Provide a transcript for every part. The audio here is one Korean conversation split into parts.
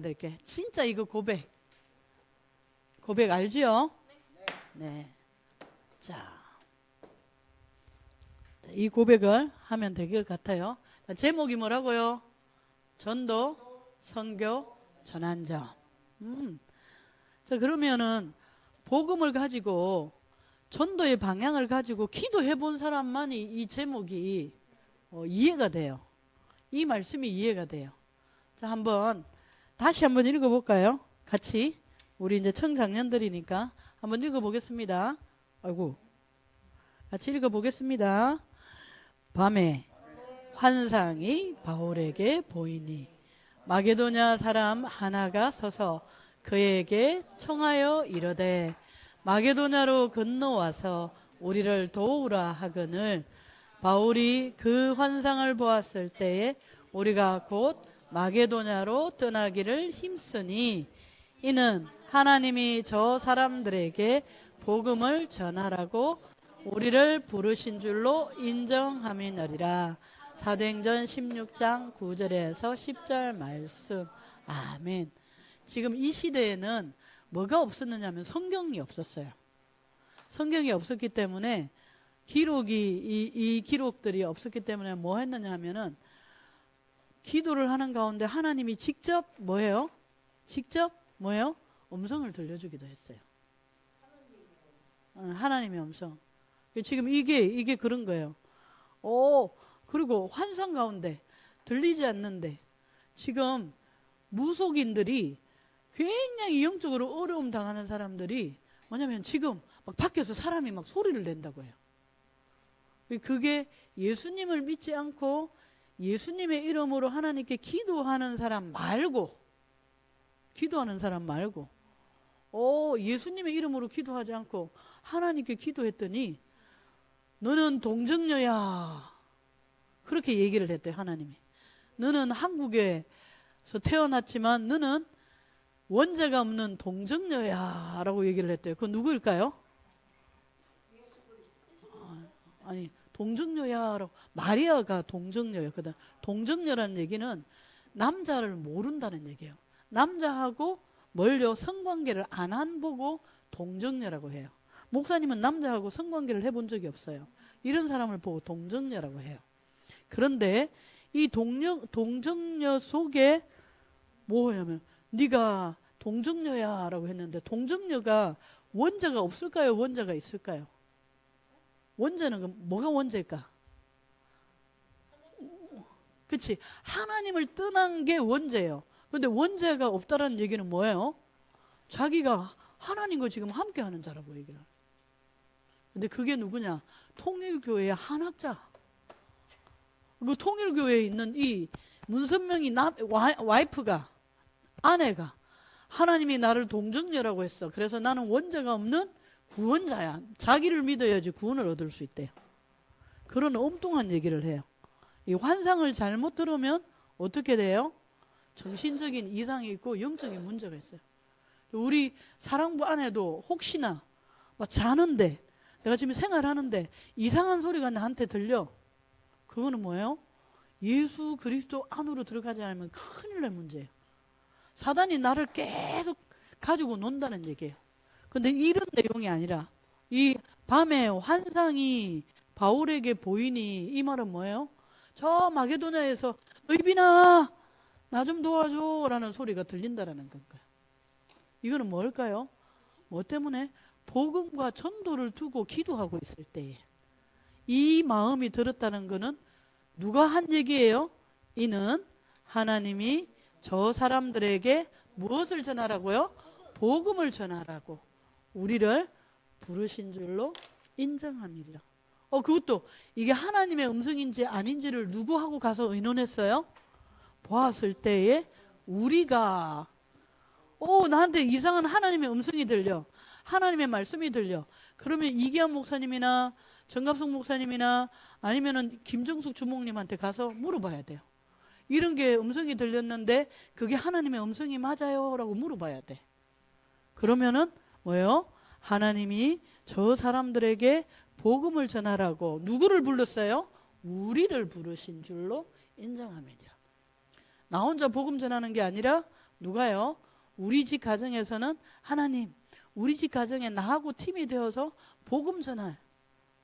이렇게 진짜 이거 고백 알지요? 네. 자, 이 고백을 하면 될 것 같아요. 자, 제목이 뭐라고요? 전도, 선교, 전환점. 자, 그러면은 복음을 가지고 전도의 방향을 가지고 기도해 본 사람만이 이 제목이 이해가 돼요. 이 말씀이 이해가 돼요. 자, 다시 한번 읽어볼까요? 같이. 우리 이제 청장년들이니까 한번 읽어보겠습니다. 아이고. 같이 읽어보겠습니다. 밤에 환상이 바울에게 보이니 마게도냐 사람 하나가 서서 그에게 청하여 이르되 마게도냐로 건너와서 우리를 도우라 하거늘 바울이 그 환상을 보았을 때에 우리가 곧 마게도냐로 떠나기를 힘쓰니 이는 하나님이 저 사람들에게 복음을 전하라고 우리를 부르신 줄로 인정함이니라. 사도행전 16장 9절에서 10절 말씀. 아멘. 지금 이 시대에는 뭐가 없었느냐면 성경이 없었어요. 성경이 없었기 때문에 이 기록들이 없었기 때문에 뭐 했느냐 하면은 기도를 하는 가운데 하나님이 직접 뭐예요? 음성을 들려주기도 했어요. 하나님의 음성. 지금 이게 그런 거예요. 그리고 환상 가운데 들리지 않는데 지금 무속인들이 굉장히 영적으로 어려움 당하는 사람들이 뭐냐면 지금 막 밖에서 사람이 막 소리를 낸다고 해요. 그게 예수님을 믿지 않고 예수님의 이름으로 하나님께 기도하는 사람 말고 예수님의 이름으로 기도하지 않고 하나님께 기도했더니 너는 동정녀야. 그렇게 얘기를 했대요. 하나님이. 너는 한국에서 태어났지만 너는 원죄가 없는 동정녀야 라고 얘기를 했대요. 그건 누구일까요? 아니 동정녀야라고. 마리아가 동정녀였거든. 동정녀라는 얘기는 남자를 모른다는 얘기예요. 남자하고 멀려 성관계를 안 보고 동정녀라고 해요. 목사님은 남자하고 성관계를 해본 적이 없어요. 이런 사람을 보고 동정녀라고 해요. 그런데 이 동정녀 속에 뭐냐면 네가 동정녀야 라고 했는데 동정녀가 원죄가 없을까요? 원죄가 있을까요? 원죄는 뭐가 원죄일까? 그렇지. 하나님을 떠난 게 원죄예요. 그런데 원죄가 없다라는 얘기는 뭐예요? 자기가 하나님과 지금 함께하는 자라고 얘기를. 근데 그게 누구냐? 통일교회의 한학자. 그 통일교회에 있는 이 문선명이 와이프가, 아내가 하나님이 나를 동정녀라고 했어. 그래서 나는 원죄가 없는 구원자야. 자기를 믿어야지 구원을 얻을 수 있대요. 그런 엉뚱한 얘기를 해요. 이 환상을 잘못 들으면 어떻게 돼요? 정신적인 이상이 있고 영적인 문제가 있어요. 우리 사랑부 안에도 혹시나 막 자는데 내가 지금 생활하는데 이상한 소리가 나한테 들려. 그거는 뭐예요? 예수 그리스도 안으로 들어가지 않으면 큰일 날 문제예요. 사단이 나를 계속 가지고 논다는 얘기예요. 근데 이런 내용이 아니라 이 밤에 환상이 바울에게 보이니 이 말은 뭐예요? 저 마게도냐에서 의빈아 나 좀 도와줘 라는 소리가 들린다라는 건가요? 이거는 뭘까요? 뭐 때문에? 복음과 전도를 두고 기도하고 있을 때에 이 마음이 들었다는 것은 누가 한 얘기예요? 이는 하나님이 저 사람들에게 무엇을 전하라고요? 복음을 전하라고 우리를 부르신 줄로 인정함이라. 그것도 이게 하나님의 음성인지 아닌지를 누구하고 가서 의논했어요? 보았을 때에 우리가 나한테 이상한 하나님의 음성이 들려. 하나님의 말씀이 들려. 그러면 이기한 목사님이나 정갑석 목사님이나 아니면은 김정숙 주목님한테 가서 물어봐야 돼요. 이런 게 음성이 들렸는데 그게 하나님의 음성이 맞아요? 라고 물어봐야 돼. 그러면은 뭐예요? 하나님이 저 사람들에게 복음을 전하라고 누구를 불렀어요? 우리를 부르신 줄로 인정합니다. 나 혼자 복음 전하는 게 아니라 누가요? 우리 집 가정에서는 하나님, 우리 집 가정에 나하고 팀이 되어서 복음 전할.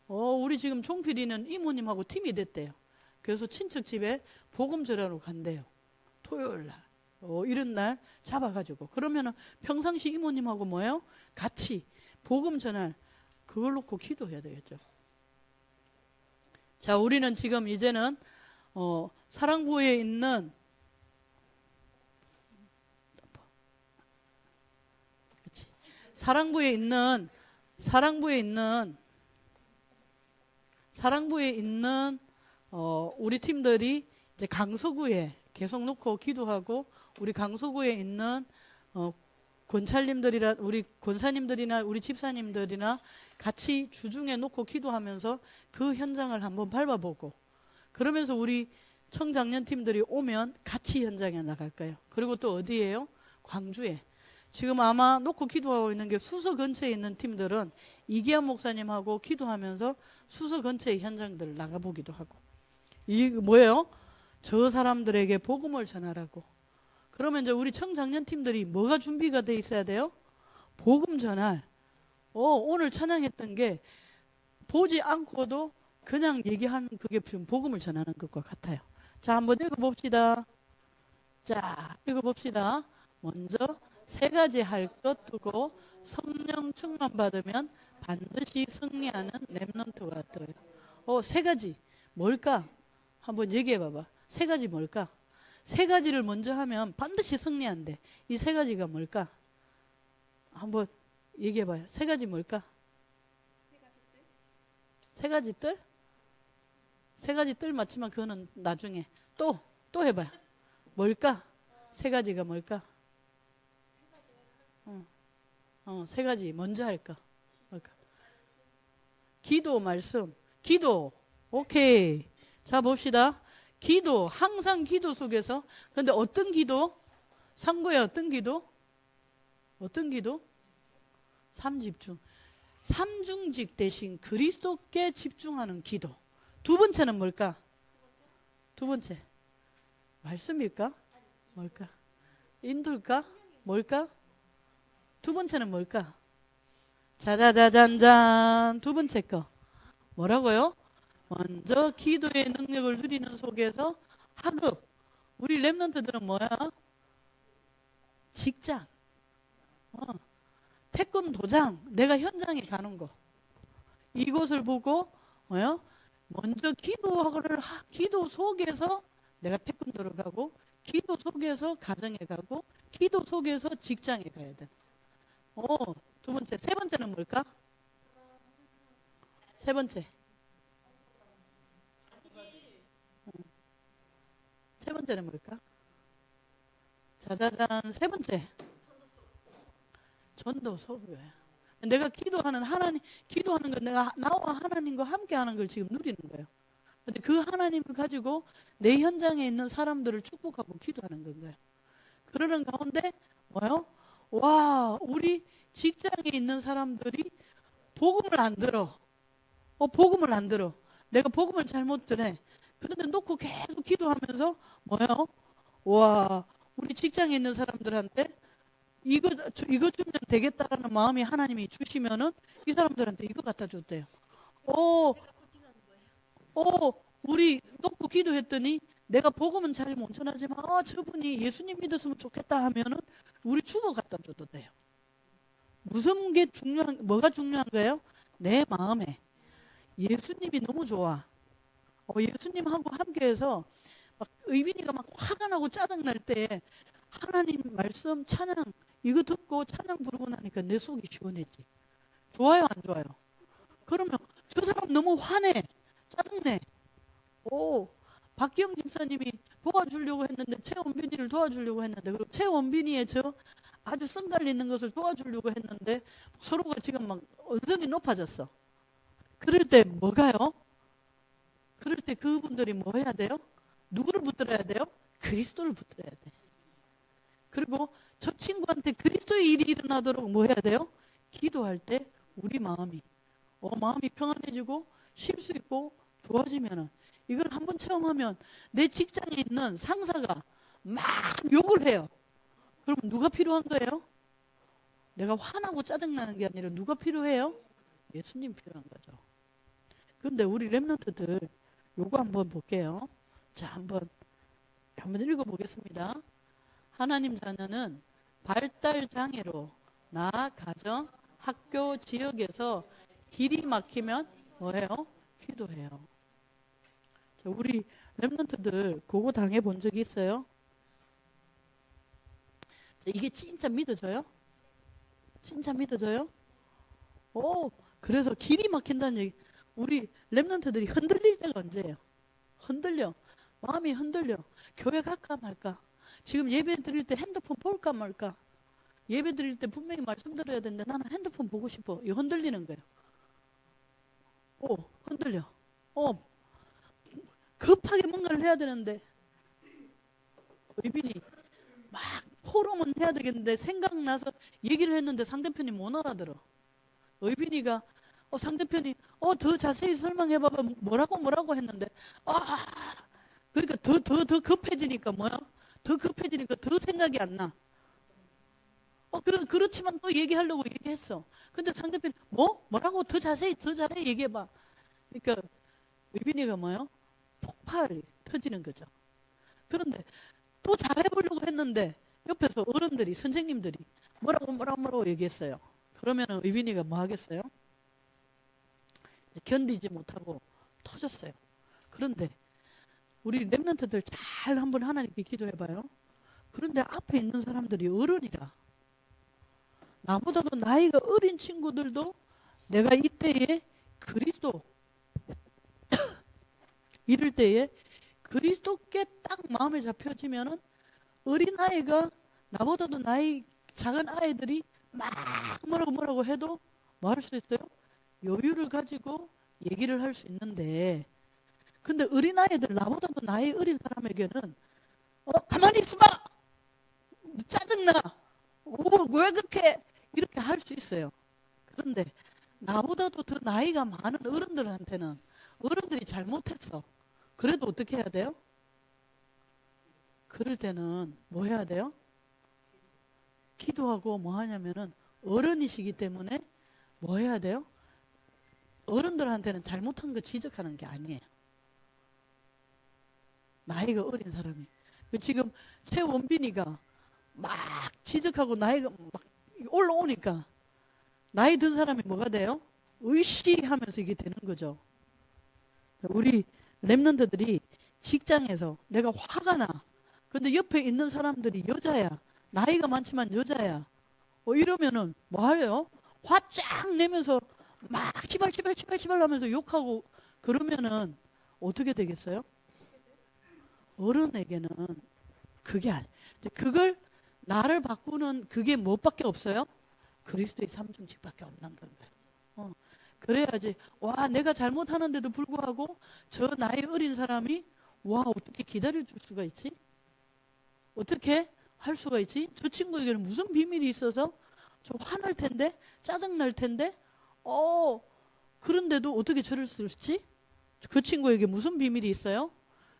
우리 지금 종필이는 이모님하고 팀이 됐대요. 그래서 친척 집에 복음 전하러 간대요. 토요일 날. 이런 날 잡아가지고. 그러면은 평상시 이모님하고 뭐예요? 같이 복음 전할. 그걸 놓고 기도해야 되겠죠. 자, 우리는 지금 이제는 사랑부에 있는 그렇지. 사랑부에 있는 우리 팀들이 이제 강서구에 계속 놓고 기도하고, 우리 강서구에 있는 권찰님들이나 우리 권사님들이나 우리 집사님들이나 같이 주중에 놓고 기도하면서 그 현장을 한번 밟아보고, 그러면서 우리 청장년팀들이 오면 같이 현장에 나갈 거예요. 그리고 또 어디예요? 광주에. 지금 아마 놓고 기도하고 있는 게 수서 근처에 있는 팀들은 이기한 목사님하고 기도하면서 수서 근처의 현장들을 나가보기도 하고. 이 뭐예요? 저 사람들에게 복음을 전하라고. 그러면 이제 우리 청장년팀들이 뭐가 준비가 돼 있어야 돼요? 복음 전할. 오늘 찬양했던 게 보지 않고도 그냥 얘기하는 그게 지금 복음을 전하는 것과 같아요. 자, 한번 읽어봅시다. 자, 읽어봅시다. 먼저 세 가지 할 것 두고 성령 충만 받으면 반드시 승리하는 렘넌트가 되어요. 세 가지 뭘까? 한번 얘기해 봐봐. 세 가지 뭘까? 세 가지를 먼저 하면 반드시 승리한대. 이 세 가지가 뭘까? 한번 얘기해 봐요. 세 가지 뭘까? 세 가지 뜰? 세 가지 뜰 맞지만 그거는 나중에 또 해봐요. 뭘까? 세 가지가 뭘까? 세 가지 먼저 할까? 뭘까? 기도, 말씀. 기도. 오케이. 자, 봅시다. 기도. 항상 기도 속에서. 근데 어떤 기도? 상고에 어떤 기도? 어떤 기도? 삼집중. 삼중직 대신 그리스도께 집중하는 기도. 두 번째는 뭘까? 두 번째. 말씀일까? 뭘까? 인도일까? 뭘까? 두 번째는 뭘까? 자자자잔잔. 두 번째 거. 뭐라고요? 먼저 기도의 능력을 누리는 속에서 학업. 우리 랩런트들은 뭐야? 직장. 태권도장. 내가 현장에 가는 거. 이것을 보고 뭐요? 먼저 기도 속에서 내가 태권도를 가고, 기도 속에서 가정에 가고, 기도 속에서 직장에 가야 돼. 두 번째. 세 번째는 뭘까? 세 번째. 세 번째는 뭘까? 자자잔. 세 번째. 전도 소교회. 내가 기도하는 건 내가 나와 하나님과 함께 하는 걸 지금 누리는 거예요. 근데 그 하나님을 가지고 내 현장에 있는 사람들을 축복하고 기도하는 건가요? 그러는 가운데 뭐요? 와, 우리 직장에 있는 사람들이 복음을 안 들어. 복음을 안 들어. 내가 복음을 잘못 들네. 그런데 놓고 계속 기도하면서 뭐요? 와, 우리 직장에 있는 사람들한테 이거 주면 되겠다라는 마음이 하나님이 주시면은 이 사람들한테 이거 갖다 줬대요. 우리 놓고 기도했더니 내가 복음은 잘 못 전하지만 저분이 예수님 믿었으면 좋겠다 하면은 우리 주보 갖다 줘도 돼요. 무슨 게 뭐가 중요한 거예요? 내 마음에 예수님이 너무 좋아. 예수님하고 함께해서 막 의빈이가 막 화가 나고 짜증 날 때 하나님 말씀 찬양 이거 듣고 찬양 부르고 나니까 내 속이 시원해지. 좋아요, 안 좋아요? 그러면 저 사람 너무 화내, 짜증내. 박기영 집사님이 도와주려고 했는데, 최원빈이를 도와주려고 했는데, 그리고 최원빈이의 저 아주 성깔 있는 것을 도와주려고 했는데 서로가 지금 막 언성이 높아졌어. 그럴 때 뭐가요? 그럴 때 그분들이 뭐 해야 돼요? 누구를 붙들어야 돼요? 그리스도를 붙들어야 돼. 그리고 저 친구한테 그리스도의 일이 일어나도록 뭐 해야 돼요? 기도할 때 우리 마음이 평안해지고 쉴 수 있고 좋아지면은, 이걸 한번 체험하면 내 직장에 있는 상사가 막 욕을 해요. 그럼 누가 필요한 거예요? 내가 화나고 짜증나는 게 아니라 누가 필요해요? 예수님 필요한 거죠. 그런데 우리 렘넌트들 요거 한번 볼게요. 자, 한번 읽어보겠습니다. 하나님 자녀는 발달 장애로 나 가정, 학교, 지역에서 길이 막히면 뭐해요? 기도해요. 자, 우리 렘넌트들 그거 당해본 적이 있어요? 자, 이게 진짜 믿어져요? 진짜 믿어져요? 오, 그래서 길이 막힌다는 얘기. 우리 렘넌트들이 흔들릴 때가 언제예요? 흔들려. 마음이 흔들려. 교회 갈까 말까? 지금 예배 드릴 때 핸드폰 볼까 말까? 예배 드릴 때 분명히 말씀 드려야 되는데 나는 핸드폰 보고 싶어. 이 흔들리는 거예요. 오, 흔들려. 급하게 뭔가를 해야 되는데 의빈이 막 포럼은 해야 되겠는데 생각나서 얘기를 했는데 상대편이 못 알아들어. 의빈이가 상대편이 더 자세히 설명해봐봐 뭐라고 했는데 그러니까 더 급해지니까 뭐야? 더 급해지니까 더 생각이 안 나. 그렇지만 또 얘기하려고 얘기했어. 근데 상대편이 뭐라고 더 자세히 더 잘해 얘기해봐. 그러니까 의빈이가 뭐예요? 폭발이 터지는 거죠. 그런데 또 잘해보려고 했는데 옆에서 어른들이 선생님들이 뭐라고 얘기했어요. 그러면 의빈이가 뭐 하겠어요? 견디지 못하고 터졌어요. 그런데 우리 렘넌트들 잘 한번 하나님께 기도해봐요. 그런데 앞에 있는 사람들이 어른이라 나보다도 나이가 어린 친구들도 내가 이때에 그리스도 이럴 때에 그리스도께 딱 마음에 잡혀지면은 어린아이가 나보다도 나이 작은 아이들이 막 뭐라고 해도 뭐 할 수 있어요? 여유를 가지고 얘기를 할 수 있는데 근데 어린아이들 나보다도 나이 어린 사람에게는 가만히 있어봐! 짜증나! 왜 그렇게 이렇게 할 수 있어요. 그런데 나보다도 더 나이가 많은 어른들한테는 어른들이 잘못했어. 그래도 어떻게 해야 돼요? 그럴 때는 뭐 해야 돼요? 기도하고 뭐 하냐면은 어른이시기 때문에 뭐 해야 돼요? 어른들한테는 잘못한 거 지적하는 게 아니에요. 나이가 어린 사람이. 지금 최원빈이가 막 지적하고 나이가 막 올라오니까 나이 든 사람이 뭐가 돼요? 으쌰하면서 이게 되는 거죠. 우리 렘넌트들이 직장에서 내가 화가 나. 근데 옆에 있는 사람들이 여자야. 나이가 많지만 여자야. 이러면은 뭐 하래요? 화 쫙 내면서 막 시발 하면서 욕하고 그러면은 어떻게 되겠어요? 어른에게는 그게 아니. 그걸 나를 바꾸는 그게 뭐밖에 없어요? 그리스도의 삼중직밖에 없는 거예요. 그래야지 와 내가 잘못하는데도 불구하고 저 나이 어린 사람이 와 어떻게 기다려줄 수가 있지? 어떻게 할 수가 있지? 저 친구에게는 무슨 비밀이 있어서 저 화날 텐데 짜증날 텐데 그런데도 어떻게 저를 쓰지? 그 친구에게 무슨 비밀이 있어요?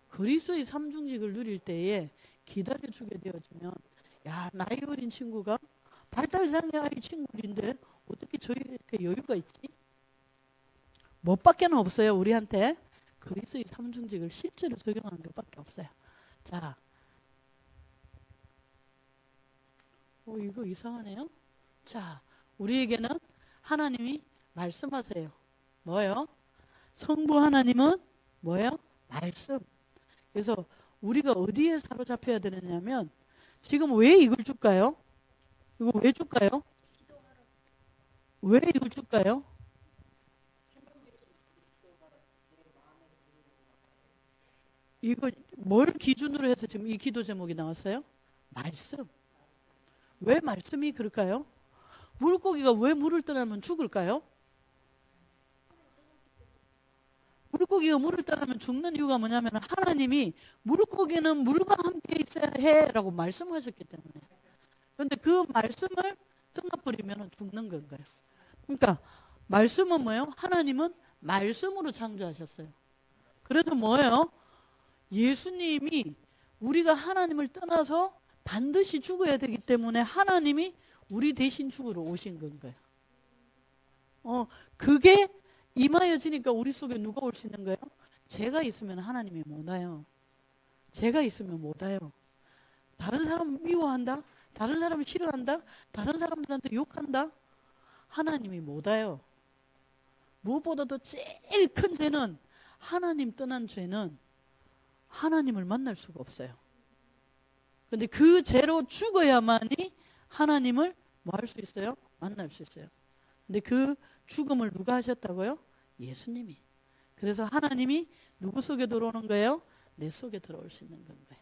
그리스도의 삼중직을 누릴 때에 기다려주게 되어지면 야 나이 어린 친구가 발달장애 아이 친구인데 어떻게 저희한테 여유가 있지? 뭐밖에는 없어요 우리한테 그리스도의 삼중직을 실제로 적용하는 것밖에 없어요. 자, 이거 이상하네요. 자, 우리에게는 하나님이 말씀하세요. 뭐예요? 성부 하나님은 뭐예요? 말씀. 그래서 우리가 어디에 사로잡혀야 되느냐면 지금 왜 이걸 줄까요? 이거 왜 줄까요? 왜 이걸 줄까요? 이거 뭘 기준으로 해서 지금 이 기도 제목이 나왔어요? 말씀. 왜 말씀이 그럴까요? 물고기가 왜 물을 떠나면 죽을까요? 물고기가 물을 떠나면 죽는 이유가 뭐냐면 하나님이 물고기는 물과 함께 있어야 해라고 말씀하셨기 때문에. 그런데 그 말씀을 떠나버리면 죽는 건가요? 그러니까 말씀은 뭐예요? 하나님은 말씀으로 창조하셨어요. 그래서 뭐예요? 예수님이 우리가 하나님을 떠나서 반드시 죽어야 되기 때문에 하나님이 우리 대신 죽으러 오신 건가요? 그게 임하여지니까 우리 속에 누가 올 수 있는 거예요? 제가 있으면 하나님이 못 와요. 제가 있으면 못 와요. 다른 사람 미워한다? 다른 사람 싫어한다? 다른 사람들한테 욕한다? 하나님이 못 와요. 무엇보다도 제일 큰 죄는, 하나님 떠난 죄는 하나님을 만날 수가 없어요. 근데 그 죄로 죽어야만이 하나님을 뭐 할 수 있어요? 만날 수 있어요. 근데 그 죽음을 누가 하셨다고요? 예수님이. 그래서 하나님이 누구 속에 들어오는 거예요? 내 속에 들어올 수 있는 건가요?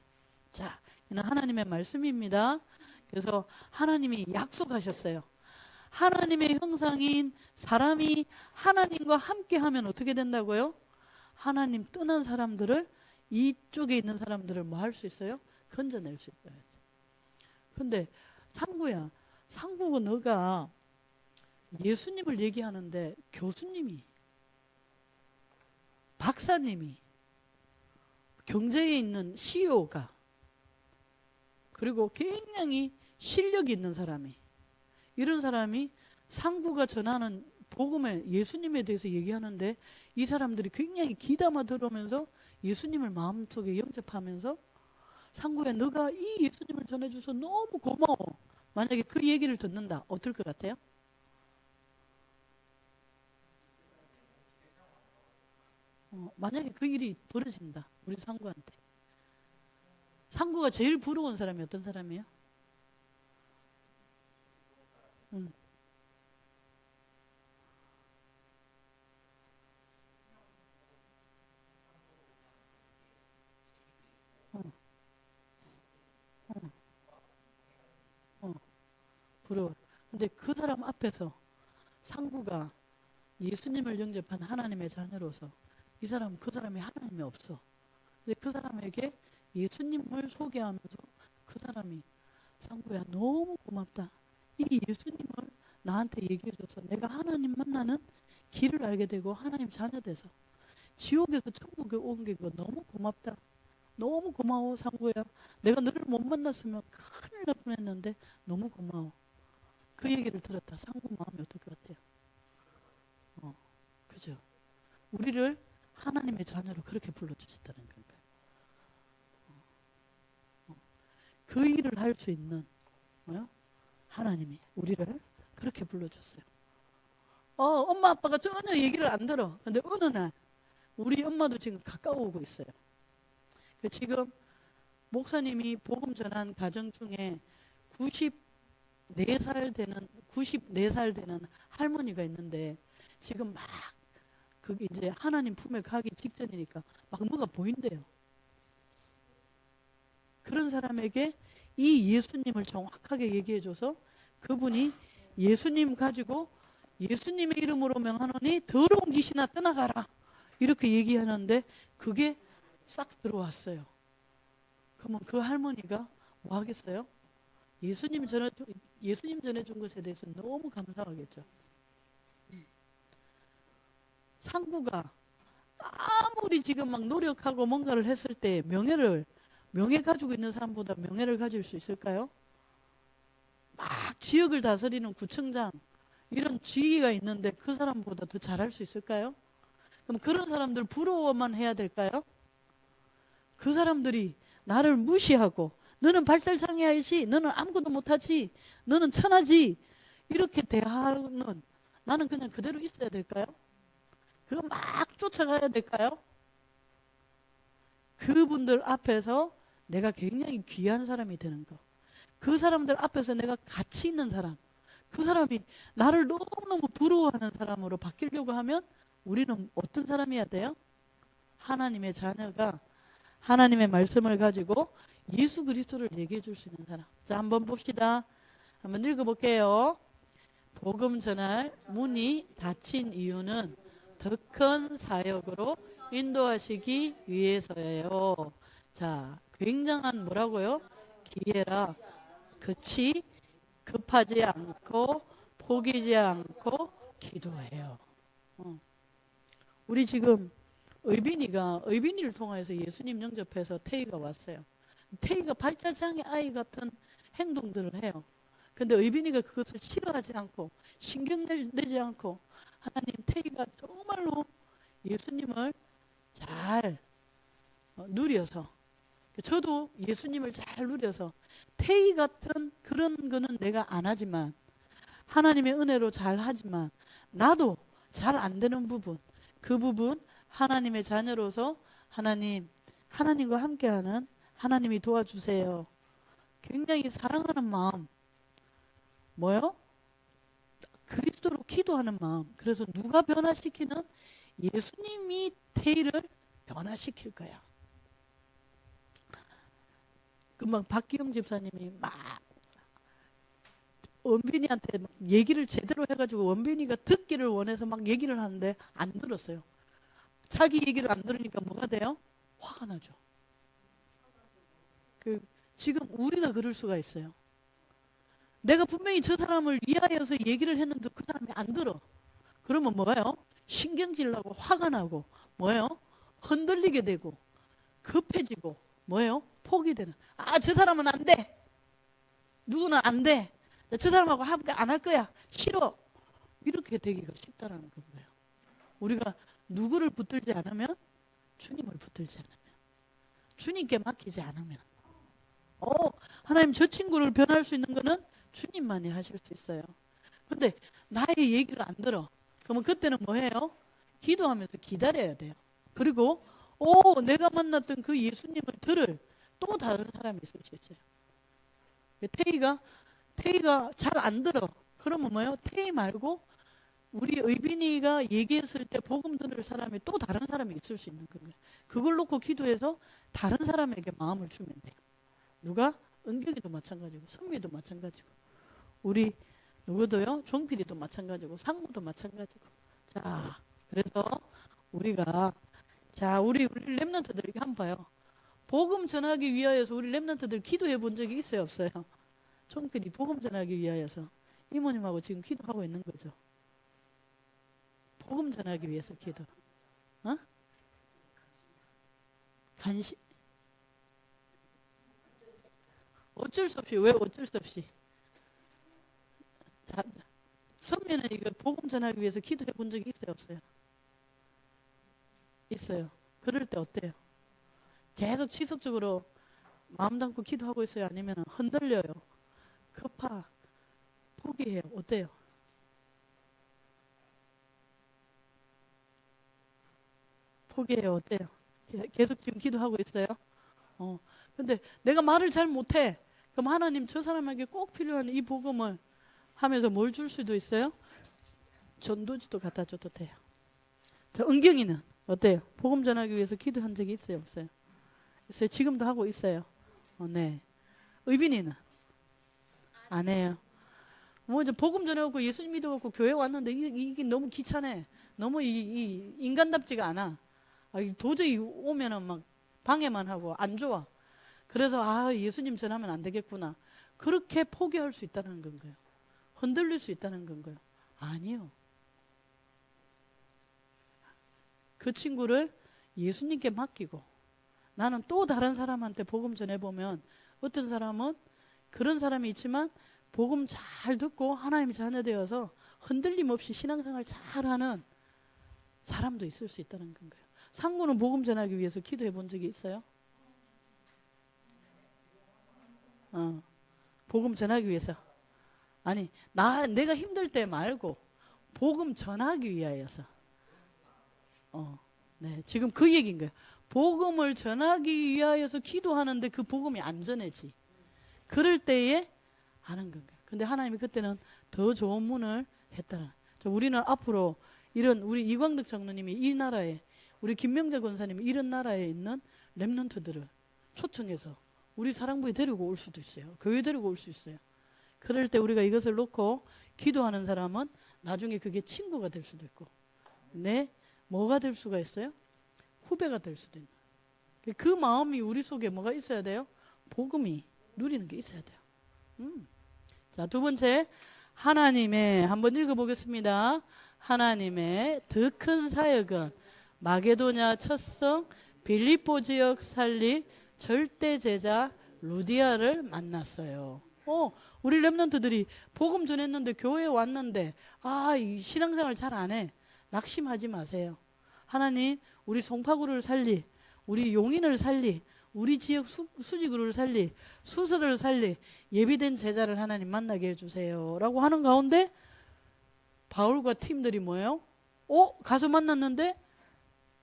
자, 이는 하나님의 말씀입니다. 그래서 하나님이 약속하셨어요. 하나님의 형상인 사람이 하나님과 함께하면 어떻게 된다고요? 하나님 떠난 사람들을, 이쪽에 있는 사람들을 뭐 할 수 있어요? 건져낼 수 있어요. 근데 상구야, 상구가 너가 예수님을 얘기하는데 교수님이, 박사님이, 경제에 있는 CEO가, 그리고 굉장히 실력이 있는 사람이, 이런 사람이 상구가 전하는 복음의 예수님에 대해서 얘기하는데 이 사람들이 굉장히 귀담아 들으면서 예수님을 마음속에 영접하면서, 상구야 너가 이 예수님을 전해줘서 너무 고마워. 만약에 그 얘기를 듣는다. 어떨 것 같아요? 만약에 그 일이 벌어진다. 우리 상구한테. 상구가 제일 부러운 사람이 어떤 사람이에요? 응. 응. 응. 응. 부러워. 근데 그 사람 앞에서 상구가 예수님을 영접한 하나님의 자녀로서 이 사람, 그 사람이 하나님이 없어. 근데 그 사람에게 예수님을 소개하면서 그 사람이, 상구야 너무 고맙다. 이 예수님을 나한테 얘기해줘서 내가 하나님 만나는 길을 알게 되고 하나님 자녀 돼서 지옥에서 천국에 온 게 너무 고맙다. 너무 고마워 상구야. 내가 너를 못 만났으면 큰일 날 뻔했는데 너무 고마워. 그 얘기를 들었다. 상구 마음이 어떨 것 같아요? 그죠? 우리를 하나님의 자녀로 그렇게 불러주셨다는 건가요? 그 일을 할 수 있는 하나님이 우리를 그렇게 불러줬어요. 엄마 아빠가 전혀 얘기를 안 들어. 근데 어느 날 우리 엄마도 지금 가까워오고 있어요. 지금 목사님이 복음 전한 가정 중에 94살 되는 할머니가 있는데 지금 막 그게 이제 하나님 품에 가기 직전이니까 막 뭐가 보인대요. 그런 사람에게 이 예수님을 정확하게 얘기해줘서 그분이 예수님 가지고 예수님의 이름으로 명하노니 더러운 귀신아 떠나가라 이렇게 얘기하는데 그게 싹 들어왔어요. 그러면 그 할머니가 뭐 하겠어요? 예수님 전해준 것에 대해서 너무 감사하겠죠. 상구가 아무리 지금 막 노력하고 뭔가를 했을 때 명예 가지고 있는 사람보다 명예를 가질 수 있을까요? 막 지역을 다스리는 구청장 이런 지위가 있는데 그 사람보다 더 잘할 수 있을까요? 그럼 그런 사람들 부러워만 해야 될까요? 그 사람들이 나를 무시하고 너는 발달장애아이지, 너는 아무것도 못하지, 너는 천하지 이렇게 대하는 나는 그냥 그대로 있어야 될까요? 그거 막 쫓아가야 될까요? 그분들 앞에서 내가 굉장히 귀한 사람이 되는 거, 그 사람들 앞에서 내가 가치 있는 사람, 그 사람이 나를 너무너무 부러워하는 사람으로 바뀌려고 하면 우리는 어떤 사람이어야 돼요? 하나님의 자녀가 하나님의 말씀을 가지고 예수 그리스도를 얘기해 줄 수 있는 사람. 자, 한번 봅시다. 한번 읽어볼게요. 복음 전할 문이 닫힌 이유는 더 큰 사역으로 인도하시기 위해서예요. 자, 굉장한 뭐라고요? 기회라. 그치? 급하지 않고 포기지 않고 기도해요. 우리 지금 의빈이를 통해서 예수님 영접해서 태희가 왔어요. 태희가 발자장애 아이 같은 행동들을 해요. 근데 의빈이가 그것을 싫어하지 않고 신경 내지 않고 하나님, 태희가 정말로 예수님을 잘 누려서, 저도 예수님을 잘 누려서 태희 같은 그런 거는 내가 안 하지만 하나님의 은혜로 잘 하지만 나도 잘 안 되는 부분, 그 부분 하나님의 자녀로서 하나님과 함께하는 하나님이 도와주세요. 굉장히 사랑하는 마음, 뭐요? 그리스도로 기도하는 마음. 그래서 누가 변화시키는? 예수님이 태희를 변화시킬 거야. 금방 박기영 집사님이 막 원빈이한테 막 얘기를 제대로 해가지고 원빈이가 듣기를 원해서 막 얘기를 하는데 안 들었어요. 자기 얘기를 안 들으니까 뭐가 돼요? 화가 나죠. 지금 우리가 그럴 수가 있어요. 내가 분명히 저 사람을 위하여서 얘기를 했는데 그 사람이 안 들어. 그러면 뭐예요? 신경질 나고 화가 나고 뭐예요? 흔들리게 되고 급해지고 뭐예요? 포기 되는. 아, 저 사람은 안 돼. 누구는 안 돼. 저 사람하고 함께 안 할 거야. 싫어. 이렇게 되기가 쉽다라는 거예요. 우리가 누구를 붙들지 않으면, 주님을 붙들지 않으면, 주님께 맡기지 않으면, 하나님, 저 친구를 변할 수 있는 거는 주님만이 하실 수 있어요. 근데 나의 얘기를 안 들어. 그러면 그때는 뭐해요? 기도하면서 기다려야 돼요. 그리고 내가 만났던 그 예수님을 들을 또 다른 사람이 있을 수 있어요. 태희가 잘 안 들어. 그러면 뭐예요? 태희 말고 우리 의빈이가 얘기했을 때 복음 들을 사람이 또 다른 사람이 있을 수 있는 거예요. 그걸 놓고 기도해서 다른 사람에게 마음을 주면 돼요. 누가? 은경이도 마찬가지고, 선미도 마찬가지고, 우리 누구도요? 종필이도 마찬가지고, 상무도 마찬가지고. 자, 그래서 우리가, 우리 렘넌트들 이렇게 한번 봐요. 복음 전하기 위하여서 우리 렘넌트들 기도해 본 적이 있어요, 없어요? 종필이 복음 전하기 위하여서 이모님하고 지금 기도하고 있는 거죠. 복음 전하기 위해서 기도. 간식. 어쩔 수 없이. 왜 어쩔 수 없이? 자, 선미는 이거 복음 전하기 위해서 기도해 본 적이 있어요, 없어요? 있어요. 그럴 때 어때요? 계속 지속적으로 마음 담고 기도하고 있어요? 아니면 흔들려요? 급하, 포기해요? 어때요? 포기해요? 어때요? 계속 지금 기도하고 있어요? 근데 내가 말을 잘 못해. 그럼 하나님, 저 사람에게 꼭 필요한 이 복음을 하면서 뭘 줄 수도 있어요? 전도지도 갖다 줘도 돼요. 자, 은경이는 어때요? 복음 전하기 위해서 기도한 적이 있어요, 없어요? 있어요. 지금도 하고 있어요. 네. 의빈이는 안 해요. 뭐 이제 복음 전해갖고 예수님 믿어갖고 교회 왔는데 이게 너무 귀찮아. 너무 이 인간답지가 않아. 도저히 오면은 막 방해만 하고 안 좋아. 그래서 예수님 전하면 안 되겠구나. 그렇게 포기할 수 있다는 건가요? 흔들릴 수 있다는 건가요? 아니요. 그 친구를 예수님께 맡기고 나는 또 다른 사람한테 복음 전해보면 어떤 사람은 그런 사람이 있지만 복음 잘 듣고 하나님의 자녀 되어서 흔들림 없이 신앙생활 잘하는 사람도 있을 수 있다는 건가요? 상구는 복음 전하기 위해서 기도해 본 적이 있어요? 복음 전하기 위해서. 아니, 내가 힘들 때 말고 복음 전하기 위하여서. 네, 지금 그 얘기인 거예요. 복음을 전하기 위하여서 기도하는데 그 복음이 안 전해지. 그럴 때에 하는 건가요? 근데 하나님이 그때는 더 좋은 문을 했다. 우리는 앞으로 이런 우리 이광덕 장로님이 이 나라에, 우리 김명재 권사님이 이런 나라에 있는 렘넌트들을 초청해서 우리 사랑부에 데리고 올 수도 있어요. 교회 데리고 올 수 있어요. 그럴 때 우리가 이것을 놓고 기도하는 사람은 나중에 그게 친구가 될 수도 있고, 뭐가 될 수가 있어요? 후배가 될 수도 있는. 그 마음이 우리 속에 뭐가 있어야 돼요? 복음이 누리는 게 있어야 돼요. 자, 두 번째, 하나님의, 한번 읽어보겠습니다. 하나님의 더 큰 사역은 마게도냐 첫성 빌립보 지역 살릴 절대 제자 루디아를 만났어요. 우리 렘넌트들이 복음 전했는데 교회에 왔는데 이 신앙생활 잘 안 해. 낙심하지 마세요. 하나님 우리 송파구를 살리, 우리 용인을 살리, 우리 지역 수지구를 살리, 수서를 살리 예비된 제자를 하나님 만나게 해주세요 라고 하는 가운데 바울과 팀들이 뭐예요? 가서 만났는데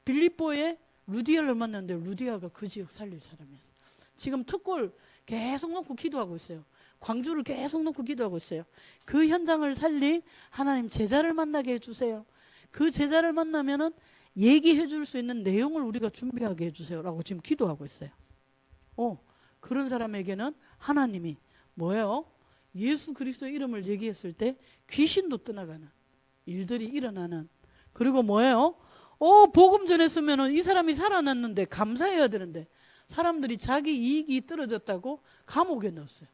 빌립보에 루디아를 만났는데 루디아가 그 지역 살릴 사람이었어요. 지금 특골 계속 놓고 기도하고 있어요. 광주를 계속 놓고 기도하고 있어요. 그 현장을 살릴 하나님 제자를 만나게 해주세요. 그 제자를 만나면은 얘기해 줄 수 있는 내용을 우리가 준비하게 해주세요 라고 지금 기도하고 있어요. 그런 사람에게는 하나님이 뭐예요? 예수 그리스도의 이름을 얘기했을 때 귀신도 떠나가는 일들이 일어나는, 그리고 뭐예요? 복음 전했으면은 이 사람이 살아났는데 감사해야 되는데 사람들이 자기 이익이 떨어졌다고 감옥에 넣었어요.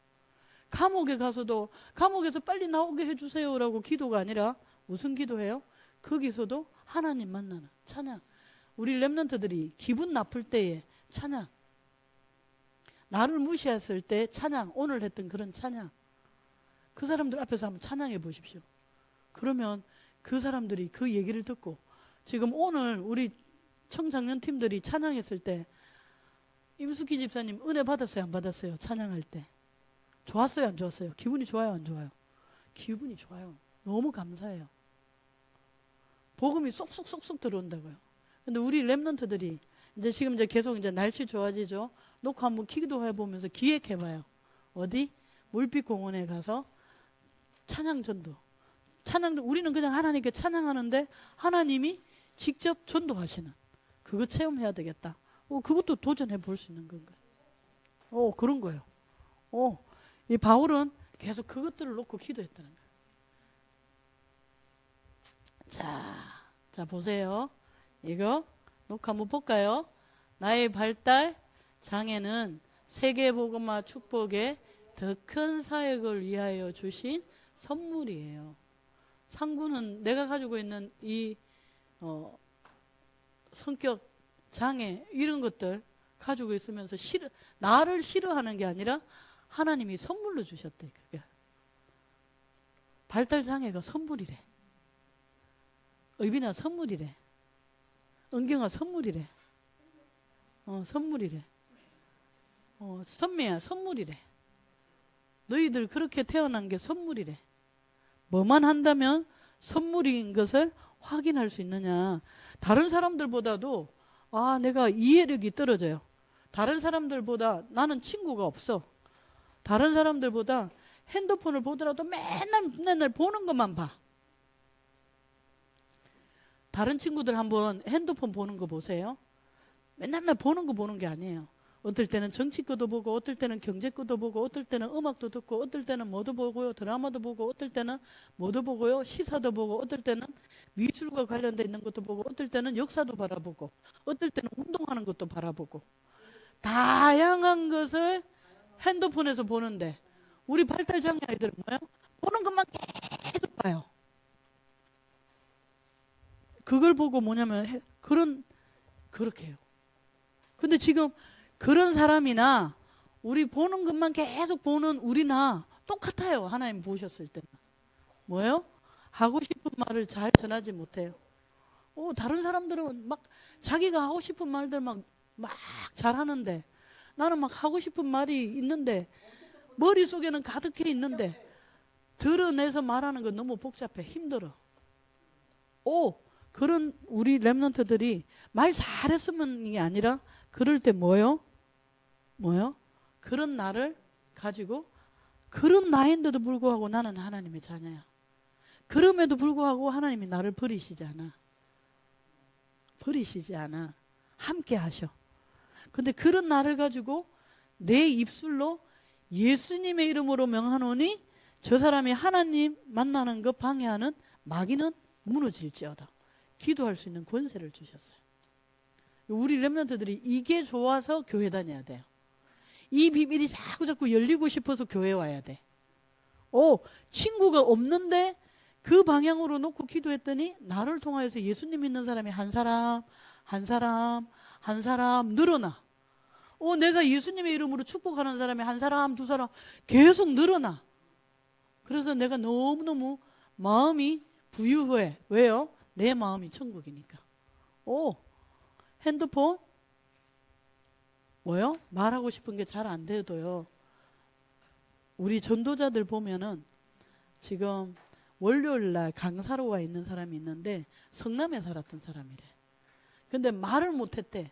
감옥에 가서도 감옥에서 빨리 나오게 해주세요 라고 기도가 아니라 무슨 기도해요? 거기서도 하나님 만나는 찬양. 우리 렘넌트들이 기분 나쁠 때에 찬양, 나를 무시했을 때 찬양, 오늘 했던 그런 찬양, 그 사람들 앞에서 한번 찬양해 보십시오. 그러면 그 사람들이 그 얘기를 듣고, 지금 오늘 우리 청장년 팀들이 찬양했을 때 임숙희 집사님 은혜 받았어요 안 받았어요? 찬양할 때 좋았어요 안 좋았어요? 기분이 좋아요 안 좋아요? 기분이 좋아요. 너무 감사해요. 복음이 쏙쏙쏙쏙 들어온다고요. 근데 우리 렘넌트들이 이제 계속 이제 날씨 좋아지죠. 놓고 한번 기도해 보면서 기획해봐요. 어디? 물빛공원에 가서 찬양전도. 우리는 그냥 하나님께 찬양하는데 하나님이 직접 전도하시는, 그거 체험해야 되겠다. 그것도 도전해 볼 수 있는 건가요? 그런 거예요. 이 바울은 계속 그것들을 놓고 기도했다는 거예요. 자 보세요. 이거 놓고 한번 볼까요? 나의 발달 장애는 세계복음화 축복의 더 큰 사역을 위하여 주신 선물이에요. 상구는 내가 가지고 있는 이 성격 장애 이런 것들 가지고 있으면서 나를 싫어하는 게 아니라 하나님이 선물로 주셨대. 그게 발달 장애가 선물이래. 의빈아 선물이래. 은경아 선물이래. 선물이래. 선미야 선물이래. 너희들 그렇게 태어난 게 선물이래. 뭐만 한다면 선물인 것을 확인할 수 있느냐. 다른 사람들보다도 내가 이해력이 떨어져요. 다른 사람들보다 나는 친구가 없어. 다른 사람들보다 핸드폰을 보더라도 맨날 보는 것만 봐. 다른 친구들 한번 핸드폰 보는 거 보세요. 맨날 보는 거 보는 게 아니에요. 어떨 때는 정치 거도 보고, 어떨 때는 경제 거도 보고, 어떨 때는 음악도 듣고, 어떨 때는 뭐도 보고요, 드라마도 보고, 어떨 때는 뭐도 보고요, 시사도 보고, 어떨 때는 미술과 관련돼 있는 것도 보고, 어떨 때는 역사도 바라보고, 어떨 때는 운동하는 것도 바라보고, 다양한 것을 핸드폰에서 보는데 우리 발달장애 아이들은 뭐예요? 보는 것만 계속 봐요. 그걸 보고 뭐냐면 그렇게 해요. 근데 지금 그런 사람이나 우리 보는 것만 계속 보는 우리나 똑같아요. 하나님 보셨을 때는 뭐예요? 하고 싶은 말을 잘 전하지 못해요. 다른 사람들은 막 자기가 하고 싶은 말들 막 잘하는데 나는 막 하고 싶은 말이 있는데 머릿속에는 가득해 있는데 드러내서 말하는 건 너무 복잡해. 힘들어. 그런 우리 렘넌트들이 말 잘했으면이 아니라 그럴 때 뭐요? 그런 나를 가지고 그런 나인데도 불구하고 나는 하나님의 자녀야. 그럼에도 불구하고 하나님이 나를 버리시지 않아. 함께 하셔. 근데 그런 나를 가지고 내 입술로 예수님의 이름으로 명하노니 저 사람이 하나님 만나는 것 방해하는 마귀는 무너질지어다. 기도할 수 있는 권세를 주셨어요. 우리 렘넌트들이 이게 좋아서 교회 다녀야 돼요. 이 비밀이 자꾸 열리고 싶어서 교회 와야 돼. 친구가 없는데 그 방향으로 놓고 기도했더니 나를 통하여서 예수님 믿는 사람이 한 사람 늘어나. 내가 예수님의 이름으로 축복하는 사람이 한 사람, 두 사람 계속 늘어나. 그래서 내가 너무너무 마음이 부유해. 왜요? 내 마음이 천국이니까. 핸드폰 뭐요? 말하고 싶은 게 잘 안 돼도요. 우리 전도자들 보면은 지금 월요일 날 강사로 와 있는 사람이 있는데 성남에 살았던 사람이래. 근데 말을 못했대.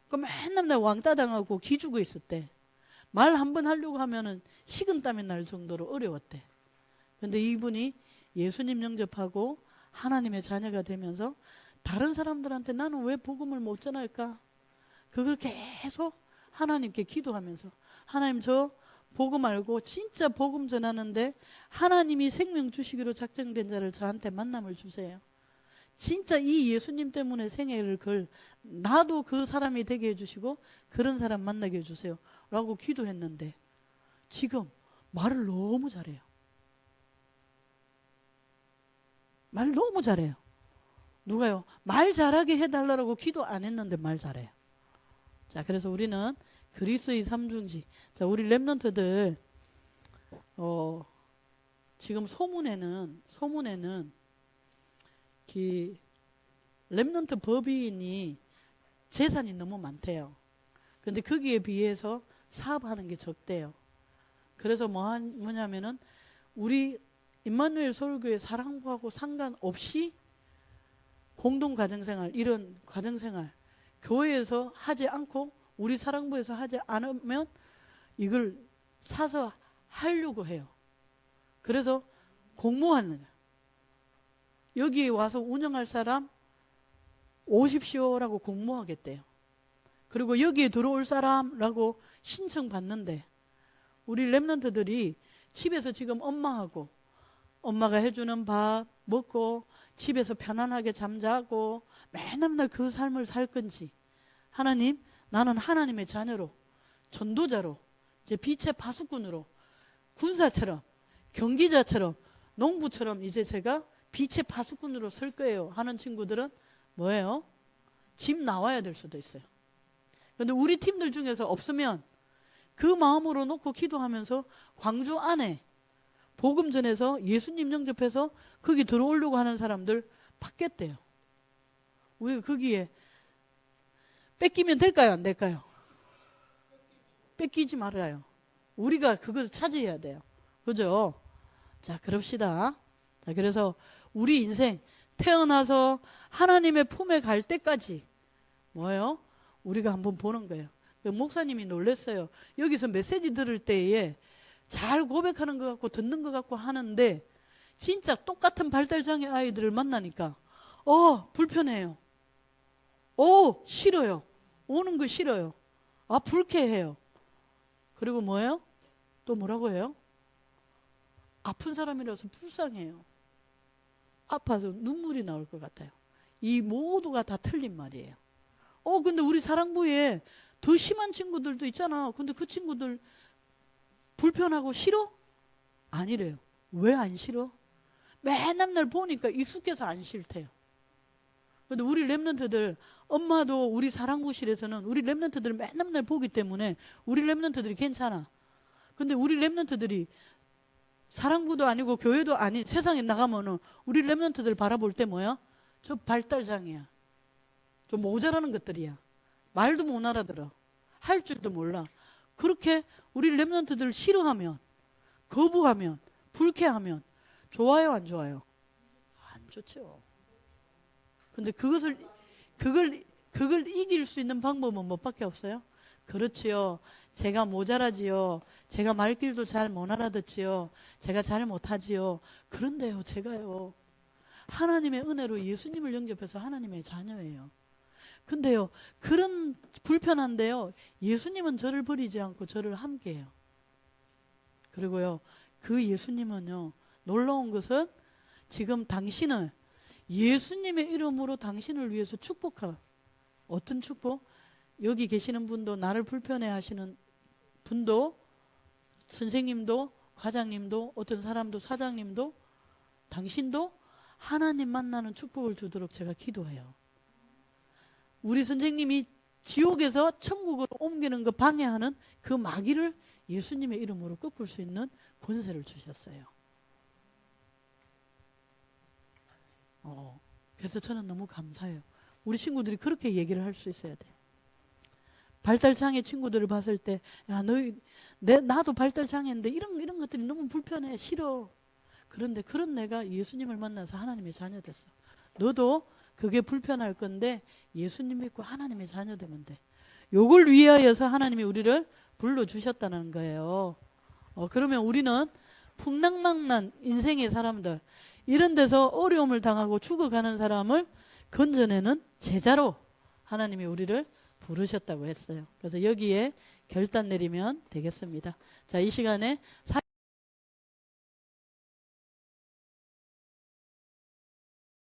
그 맨날 나 왕따 당하고 기죽어 있었대. 말 한 번 하려고 하면은 식은땀이 날 정도로 어려웠대. 근데 이분이 예수님 영접하고 하나님의 자녀가 되면서 다른 사람들한테 나는 왜 복음을 못 전할까? 그걸 계속 하나님께 기도하면서 하나님 저 복음 알고 진짜 복음 전하는데 하나님이 생명 주시기로 작정된 자를 저한테 만남을 주세요. 진짜 이 예수님 때문에 생애를 나도 그 사람이 되게 해주시고 그런 사람 만나게 해주세요 라고 기도했는데 지금 말을 너무 잘해요. 말 너무 잘해요. 누가요? 말 잘하게 해달라고 기도 안 했는데 말 잘해요. 자, 그래서 우리는 그리스도의 삼중지. 자, 우리 렘넌트들 지금 소문에는 렘넌트 법인이 재산이 너무 많대요. 근데 거기에 비해서 사업하는 게 적대요. 그래서 뭐냐면은 우리 임마누엘 서울교회 사랑부하고 상관없이 공동 가정생활, 이런 가정생활 교회에서 하지 않고 우리 사랑부에서 하지 않으면 이걸 사서 하려고 해요. 그래서 공모하는 거예요. 여기 와서 운영할 사람 오십시오라고 공모하겠대요. 그리고 여기에 들어올 사람라고 신청받는데 우리 렘넌트들이 집에서 지금 엄마가 해주는 밥 먹고 집에서 편안하게 잠자고 맨날 그 삶을 살 건지 하나님 나는 하나님의 자녀로 전도자로 이제 빛의 파수꾼으로 군사처럼 경기자처럼 농부처럼 이제 제가 빛의 파수꾼으로 설 거예요 하는 친구들은 뭐예요? 집 나와야 될 수도 있어요. 그런데 우리 팀들 중에서 없으면 그 마음으로 놓고 기도하면서 광주 안에 복음 전해서 예수님 영접해서 거기 들어오려고 하는 사람들 받겠대요. 우리가 거기에 뺏기면 될까요? 안 될까요? 뺏기지 말아요. 우리가 그것을 차지해야 돼요. 그죠? 자, 그럽시다. 자, 그래서 우리 인생 태어나서 하나님의 품에 갈 때까지 뭐예요? 우리가 한번 보는 거예요. 목사님이 놀랐어요. 여기서 메시지 들을 때에 잘 고백하는 것 같고 듣는 것 같고 하는데 진짜 똑같은 발달장애 아이들을 만나니까 불편해요. 싫어요. 오는 거 싫어요. 불쾌해요. 그리고 뭐예요? 또 뭐라고 해요? 아픈 사람이라서 불쌍해요. 아파서 눈물이 나올 것 같아요. 이 모두가 다 틀린 말이에요. 근데 우리 사랑부에 더 심한 친구들도 있잖아. 근데 그 친구들 불편하고 싫어? 아니래요. 왜 안 싫어? 맨날 보니까 익숙해서 안 싫대요. 근데 우리 렘넌트들 엄마도 우리 사랑부실에서는 우리 렘넌트들을 맨날 보기 때문에 우리 렘넌트들이 괜찮아. 근데 우리 렘넌트들이 사랑부도 아니고 교회도 아닌 세상에 나가면은 우리 렘넌트들 바라볼 때 뭐야? 저 발달장애야. 좀 모자라는 것들이야. 말도 못 알아들어. 할 줄도 몰라. 그렇게 우리 렘넌트들 싫어하면, 거부하면, 불쾌하면 좋아요, 안 좋아요? 안 좋죠. 근데 그걸 이길 수 있는 방법은 뭐밖에 없어요? 그렇지요. 제가 모자라지요. 제가 말귀도 잘 못 알아듣지요. 제가 잘 못하지요. 그런데요, 제가요. 하나님의 은혜로 예수님을 영접해서 하나님의 자녀예요. 근데요, 그런 불편한데요, 예수님은 저를 버리지 않고 저를 함께해요. 그리고요, 그 예수님은요, 놀라운 것은 지금 당신을 예수님의 이름으로 당신을 위해서 축복하. 어떤 축복? 여기 계시는 분도 나를 불편해 하시는 분도 선생님도 과장님도 어떤 사람도 사장님도 당신도 하나님 만나는 축복을 주도록 제가 기도해요. 우리 선생님이 지옥에서 천국으로 옮기는 거 방해하는 그 마귀를 예수님의 이름으로 꺾을 수 있는 권세를 주셨어요. 그래서 저는 너무 감사해요. 우리 친구들이 그렇게 얘기를 할 수 있어야 돼. 발달장애 친구들을 봤을 때, 야, 나도 발달장애인데 이런 것들이 너무 불편해, 싫어. 그런데 그런 내가 예수님을 만나서 하나님의 자녀 됐어. 너도 그게 불편할 건데 예수님 믿고 하나님의 자녀 되면 돼. 요걸 위하여서 하나님이 우리를 불러주셨다는 거예요. 그러면 우리는 풍랑망난 인생의 사람들, 이런 데서 어려움을 당하고 죽어가는 사람을 건져내는 제자로 하나님이 우리를 부르셨다고 했어요. 그래서 여기에 결단 내리면 되겠습니다. 자, 이 시간에